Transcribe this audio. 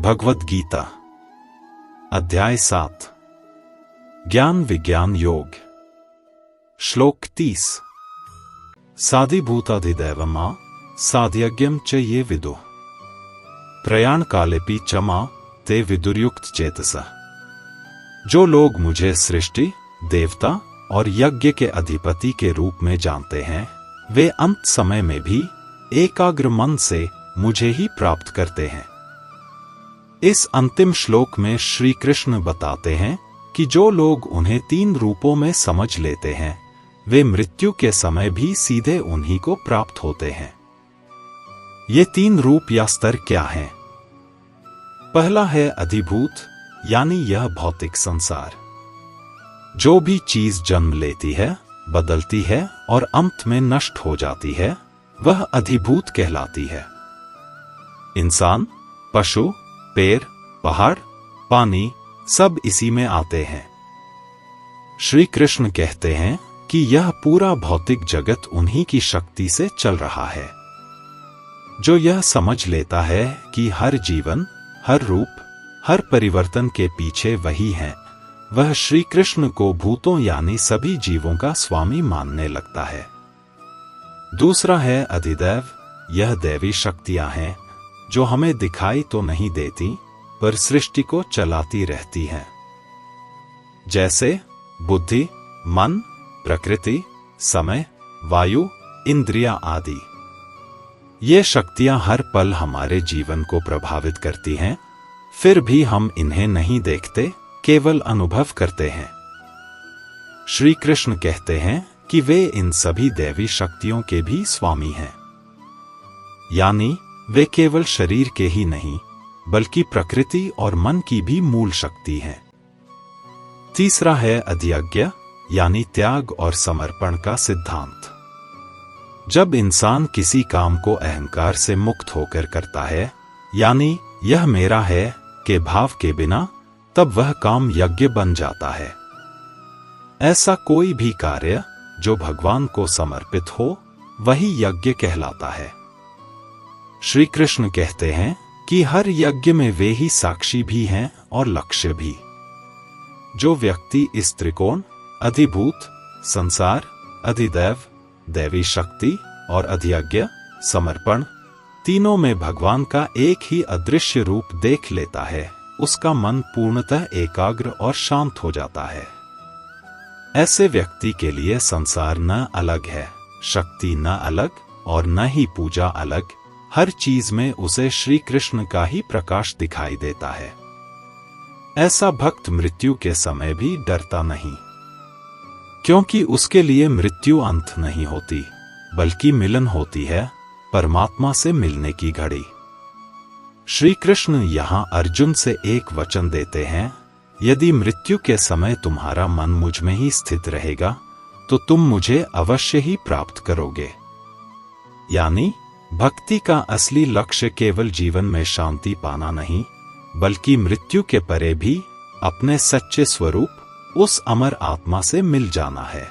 भगवद गीता अध्याय 7 ज्ञान विज्ञान योग श्लोक 30 साधिभूताधिदैवमा साध्यज्ञं च ये विदुः प्रयाण कालेपि चमा ते विदुर्युक्त चेतसा। जो लोग मुझे सृष्टि, देवता और यज्ञ के अधिपति के रूप में जानते हैं, वे अंत समय में भी एकाग्र मन से मुझे ही प्राप्त करते हैं। इस अंतिम श्लोक में श्री कृष्ण बताते हैं कि जो लोग उन्हें 3 रूपों में समझ लेते हैं, वे मृत्यु के समय भी सीधे उन्हीं को प्राप्त होते हैं। ये 3 रूप या स्तर क्या हैं? पहला है अधिभूत, यानी यह भौतिक संसार। जो भी चीज जन्म लेती है, बदलती है और अंत में नष्ट हो जाती है, वह अधिभूत कहलाती है। इंसान, पशु, पेड़, पहाड़, पानी सब इसी में आते हैं। श्री कृष्ण कहते हैं कि यह पूरा भौतिक जगत उन्हीं की शक्ति से चल रहा है। जो यह समझ लेता है कि हर जीवन, हर रूप, हर परिवर्तन के पीछे वही है, वह श्री कृष्ण को भूतों यानी सभी जीवों का स्वामी मानने लगता है। दूसरा है अधिदैव। यह दैवी शक्तियां हैं जो हमें दिखाई तो नहीं देती, पर सृष्टि को चलाती रहती हैं। जैसे बुद्धि, मन, प्रकृति, समय, वायु, इंद्रियां आदि। ये शक्तियां हर पल हमारे जीवन को प्रभावित करती हैं, फिर भी हम इन्हें नहीं देखते, केवल अनुभव करते हैं। श्री कृष्ण कहते हैं कि वे इन सभी दैवी शक्तियों के भी स्वामी हैं, यानी वे केवल शरीर के ही नहीं, बल्कि प्रकृति और मन की भी मूल शक्ति हैं। तीसरा है अधियज्ञ, यानी त्याग और समर्पण का सिद्धांत। जब इंसान किसी काम को अहंकार से मुक्त होकर करता है, यानी यह मेरा है के भाव के बिना, तब वह काम यज्ञ बन जाता है। ऐसा कोई भी कार्य जो भगवान को समर्पित हो, वही यज्ञ कहलाता है। श्री कृष्ण कहते हैं कि हर यज्ञ में वे ही साक्षी भी हैं और लक्ष्य भी। जो व्यक्ति इस त्रिकोण अधिभूत, संसार, अधिदैव, दैवी शक्ति और अधियज्ञ, समर्पण तीनों में भगवान का एक ही अदृश्य रूप देख लेता है, उसका मन पूर्णतः एकाग्र और शांत हो जाता है। ऐसे व्यक्ति के लिए संसार न अलग है, शक्ति न अलग और न ही पूजा अलग। हर चीज में उसे श्री कृष्ण का ही प्रकाश दिखाई देता है। ऐसा भक्त मृत्यु के समय भी डरता नहीं, क्योंकि उसके लिए मृत्यु अंत नहीं होती, बल्कि मिलन होती है, परमात्मा से मिलने की घड़ी। श्री कृष्ण यहां अर्जुन से एक वचन देते हैं, यदि मृत्यु के समय तुम्हारा मन मुझ में ही स्थित रहेगा, तो तुम मुझे अवश्य ही प्राप्त करोगे। यानी भक्ति का असली लक्ष्य केवल जीवन में शांति पाना नहीं, बल्कि मृत्यु के परे भी अपने सच्चे स्वरूप, उस अमर आत्मा से मिल जाना है।